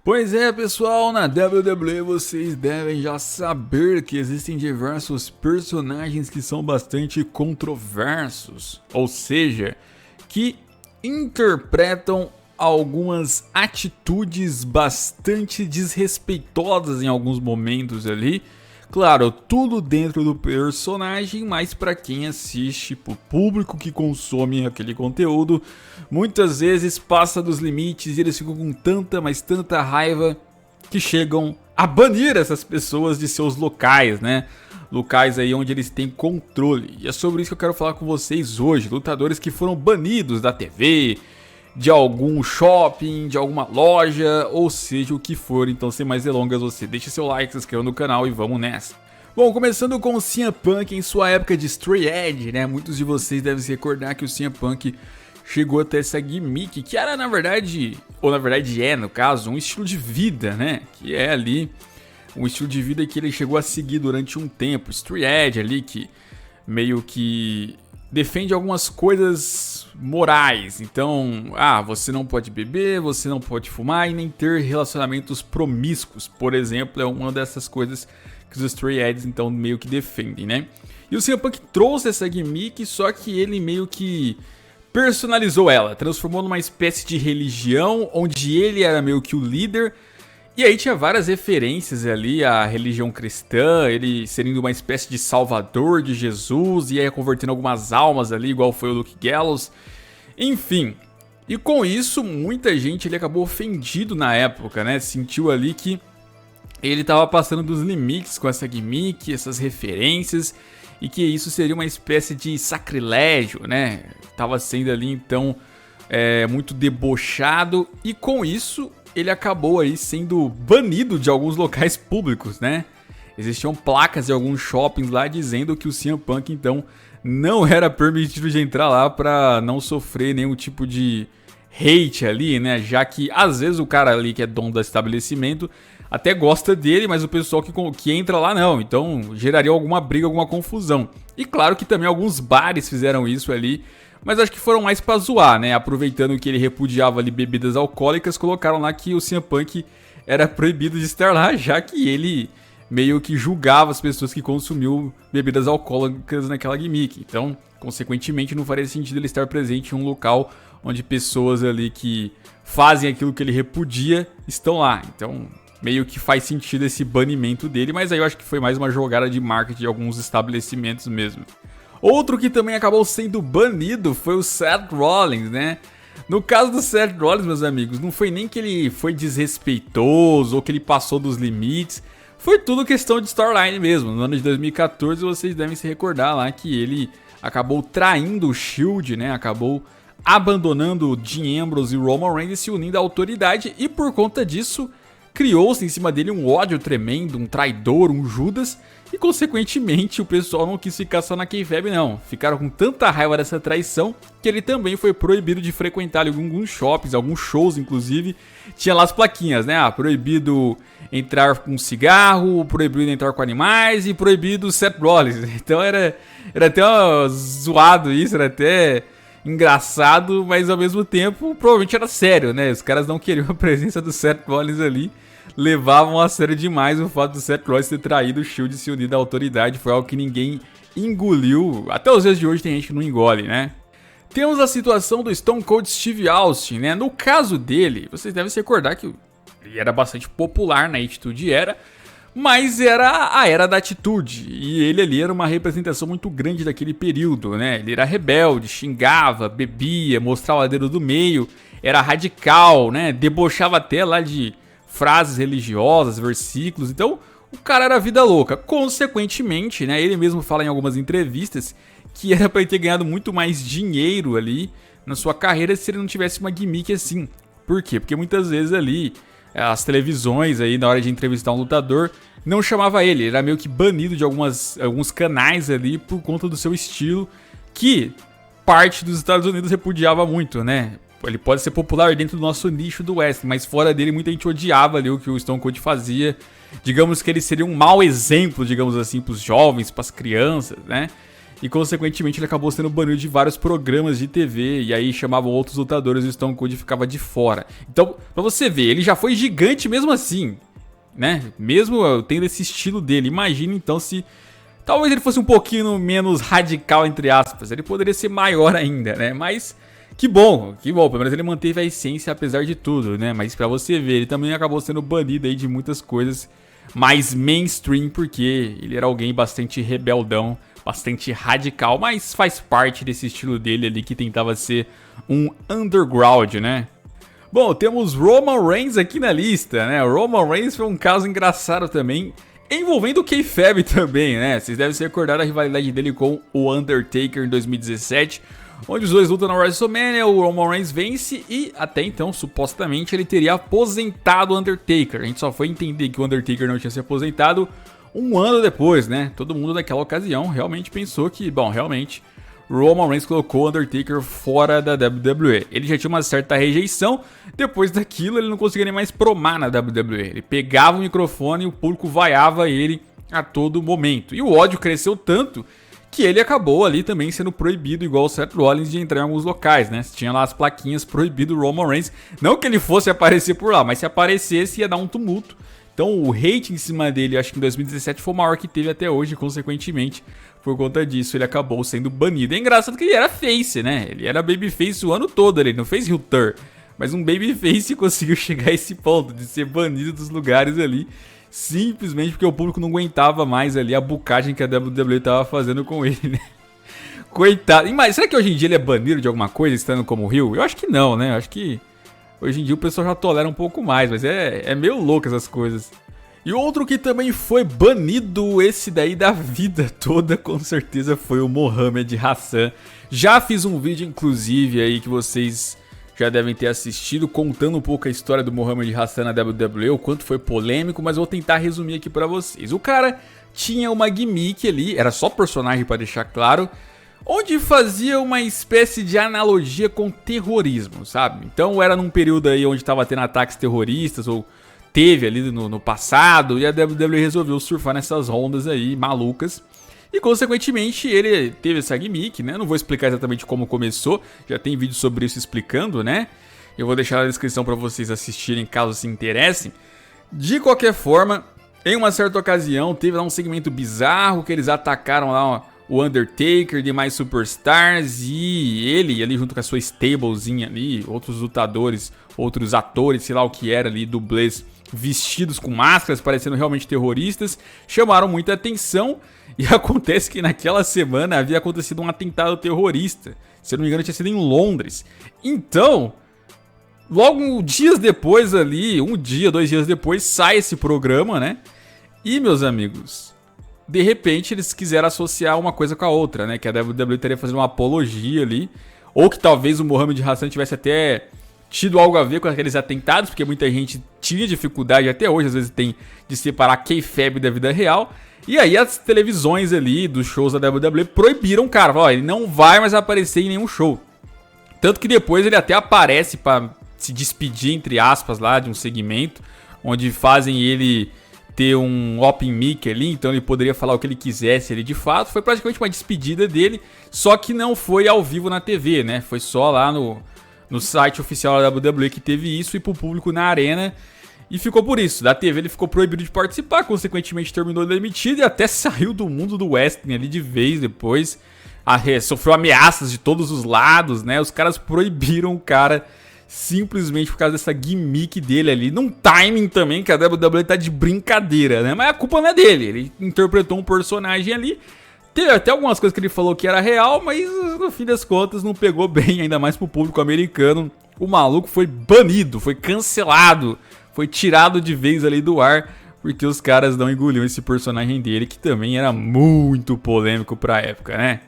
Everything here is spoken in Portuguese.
Pois é, pessoal, na WWE vocês devem já saber que existem diversos personagens que são bastante controversos, ou seja, que interpretam algumas atitudes bastante desrespeitosas em alguns momentos ali. Claro, tudo dentro do personagem, mas para quem assiste, pro público que consome aquele conteúdo, muitas vezes passa dos limites e eles ficam com tanta, mas tanta raiva que chegam a banir essas pessoas de seus locais, né? Locais aí onde eles têm controle. E é sobre isso que eu quero falar com vocês hoje. Lutadores que foram banidos da TV, de algum shopping, de alguma loja, ou seja, o que for. Então, sem mais delongas, você deixa seu like, se inscreva no canal e vamos nessa. Bom, começando com o CM Punk em sua época de Straight Edge, né? Muitos de vocês devem se recordar que o CM Punk chegou até essa gimmick, que era na verdade, ou na verdade é, no caso, um estilo de vida, né? Que é ali um estilo de vida que ele chegou a seguir durante um tempo. Straight Edge ali, que meio que defende algumas coisas morais. Então, você não pode beber, você não pode fumar e nem ter relacionamentos promíscuos, por exemplo, é uma dessas coisas que os Straight Edge então meio que defendem, né? E o CM Punk trouxe essa gimmick, só que ele meio que personalizou ela, transformou numa espécie de religião onde ele era meio que o líder. E aí tinha várias referências ali à religião cristã, ele sendo uma espécie de salvador de Jesus, e aí convertendo algumas almas ali, igual foi o Luke Gallows. Enfim, e com isso muita gente ele acabou ofendido na época, né? Sentiu ali que ele estava passando dos limites com essa gimmick, essas referências, e que isso seria uma espécie de sacrilégio, né? Tava sendo ali então muito debochado, e com isso ele acabou aí sendo banido de alguns locais públicos, né? Existiam placas em alguns shoppings lá dizendo que o CM Punk, então, não era permitido de entrar lá para não sofrer nenhum tipo de hate ali, né? Já que, às vezes, o cara ali que é dono do estabelecimento até gosta dele, mas o pessoal que entra lá não. Então, geraria alguma briga, alguma confusão. E claro que também alguns bares fizeram isso ali, mas acho que foram mais pra zoar, né? Aproveitando que ele repudiava ali bebidas alcoólicas, colocaram lá que o CM Punk era proibido de estar lá, já que ele meio que julgava as pessoas que consumiam bebidas alcoólicas naquela gimmick. Então, consequentemente, não faria sentido ele estar presente em um local onde pessoas ali que fazem aquilo que ele repudia estão lá. Então, meio que faz sentido esse banimento dele, mas aí eu acho que foi mais uma jogada de marketing de alguns estabelecimentos mesmo. Outro que também acabou sendo banido foi o Seth Rollins, né? No caso do Seth Rollins, meus amigos, não foi nem que ele foi desrespeitoso ou que ele passou dos limites. Foi tudo questão de storyline mesmo. No ano de 2014, vocês devem se recordar lá que ele acabou traindo o Shield, né? Acabou abandonando o Dean Ambrose e o Roman Reigns e se unindo à autoridade. E por conta disso, criou-se em cima dele um ódio tremendo, um traidor, um Judas. E consequentemente o pessoal não quis ficar só na kayfabe não, ficaram com tanta raiva dessa traição que ele também foi proibido de frequentar alguns shoppings, alguns shows inclusive, tinha lá as plaquinhas, né, proibido entrar com cigarro, proibido entrar com animais e proibido Seth Rollins, então era até zoado isso, era até engraçado, mas ao mesmo tempo provavelmente era sério, né, os caras não queriam a presença do Seth Rollins ali. Levavam a sério demais o fato do Seth Rollins ter traído o Shield e se unir à autoridade. Foi algo que ninguém engoliu. Até os dias de hoje tem gente que não engole, né? Temos a situação do Stone Cold Steve Austin, né? No caso dele, vocês devem se recordar que ele era bastante popular na Attitude Era, mas era a Era da Atitude. E ele ali era uma representação muito grande daquele período, né? Ele era rebelde, xingava, bebia, mostrava o dedo do meio, era radical, né? Debochava até lá de frases religiosas, versículos, então o cara era vida louca. Consequentemente, né, ele mesmo fala em algumas entrevistas que era para ele ter ganhado muito mais dinheiro ali na sua carreira se ele não tivesse uma gimmick assim. Por quê? Porque muitas vezes ali as televisões aí na hora de entrevistar um lutador não chamava ele era meio que banido de alguns canais ali por conta do seu estilo que parte dos Estados Unidos repudiava muito, né? Ele pode ser popular dentro do nosso nicho do wrestling, mas fora dele muita gente odiava ali o que o Stone Cold fazia. Digamos que ele seria um mau exemplo, digamos assim, para os jovens, para as crianças, né? e consequentemente ele acabou sendo banido de vários programas de TV, e aí chamavam outros lutadores e o Stone Cold ficava de fora. Então, pra você ver, ele já foi gigante mesmo assim, né? Mesmo tendo esse estilo dele. Imagina então se talvez ele fosse um pouquinho menos radical, entre aspas, ele poderia ser maior ainda, né? Mas que bom, pelo menos ele manteve a essência apesar de tudo, né? Mas pra você ver, ele também acabou sendo banido aí de muitas coisas mais mainstream, porque ele era alguém bastante rebeldão, bastante radical, mas faz parte desse estilo dele ali que tentava ser um underground, né? Bom, temos Roman Reigns aqui na lista, né? O Roman Reigns foi um caso engraçado também, envolvendo o Kayfabe também, né? Vocês devem se recordar da rivalidade dele com o Undertaker em 2017, onde os dois lutam na WrestleMania, o Roman Reigns vence e até então, supostamente, ele teria aposentado o Undertaker. A gente só foi entender que o Undertaker não tinha se aposentado um ano depois, né? Todo mundo naquela ocasião realmente pensou que, bom, realmente, Roman Reigns colocou o Undertaker fora da WWE. Ele já tinha uma certa rejeição, depois daquilo ele não conseguia nem mais promar na WWE. Ele pegava o microfone e o público vaiava ele a todo momento. E o ódio cresceu tanto que ele acabou ali também sendo proibido, igual o Seth Rollins, de entrar em alguns locais, né? Tinha lá as plaquinhas proibido Roman Reigns. Não que ele fosse aparecer por lá, mas se aparecesse ia dar um tumulto. Então o hate em cima dele, acho que em 2017 foi o maior que teve até hoje, consequentemente, por conta disso ele acabou sendo banido. É engraçado que ele era face, né? Ele era babyface o ano todo, ele não fez heel turn. Mas um babyface conseguiu chegar a esse ponto de ser banido dos lugares ali, simplesmente porque o público não aguentava mais ali a bucagem que a WWE tava fazendo com ele, né? Coitado. Mas será que hoje em dia ele é banido de alguma coisa estando como heel? Eu acho que não, né? Eu acho que hoje em dia o pessoal já tolera um pouco mais, mas é meio louco essas coisas. E outro que também foi banido, esse daí da vida toda, com certeza foi o Mohamed Hassan. Já fiz um vídeo, inclusive, aí que vocês já devem ter assistido, contando um pouco a história do Mohamed Hassan na WWE, o quanto foi polêmico, mas vou tentar resumir aqui pra vocês. O cara tinha uma gimmick ali, era só personagem pra deixar claro, onde fazia uma espécie de analogia com terrorismo, sabe? Então era num período aí onde tava tendo ataques terroristas, ou teve ali no passado, e a WWE resolveu surfar nessas ondas aí malucas. E consequentemente ele teve essa gimmick, né? Não vou explicar exatamente como começou, já tem vídeo sobre isso explicando, né? Eu vou deixar na descrição para vocês assistirem caso se interessem. De qualquer forma, em uma certa ocasião teve lá um segmento bizarro que eles atacaram lá o Undertaker, demais superstars, e ele ali junto com a sua stablezinha ali, outros lutadores, outros atores, sei lá o que era ali, dublês, vestidos com máscaras, parecendo realmente terroristas, chamaram muita atenção. E acontece que naquela semana havia acontecido um atentado terrorista, se não me engano tinha sido em Londres. Então, logo dias depois ali, um dia, 2 dias depois, sai esse programa, né? E meus amigos, de repente eles quiseram associar uma coisa com a outra, né? Que a WWE teria fazendo uma apologia ali, ou que talvez o Mohamed Hassan tivesse até tido algo a ver com aqueles atentados, porque muita gente tinha dificuldade, até hoje às vezes tem, de separar Kayfabe da vida real. E aí as televisões ali dos shows da WWE proibiram o cara, falaram, ó, ele não vai mais aparecer em nenhum show. Tanto que depois ele até aparece pra se despedir, entre aspas, lá de um segmento, onde fazem ele ter um open mic ali, então ele poderia falar o que ele quisesse ali de fato. Foi praticamente uma despedida dele, só que não foi ao vivo na TV, né? Foi só lá no site oficial da WWE que teve isso, e pro público na arena. E ficou por isso. Da TV ele ficou proibido de participar, consequentemente terminou demitido e até saiu do mundo do wrestling ali de vez depois. Sofreu ameaças de todos os lados, né? Os caras proibiram o cara simplesmente por causa dessa gimmick dele ali. Num timing também que a WWE tá de brincadeira, né? Mas a culpa não é dele. Ele interpretou um personagem ali. Teve até algumas coisas que ele falou que era real, mas no fim das contas não pegou bem, ainda mais pro público americano. O maluco foi banido, foi cancelado, foi tirado de vez ali do ar, porque os caras não engoliam esse personagem dele, que também era muito polêmico pra época, né?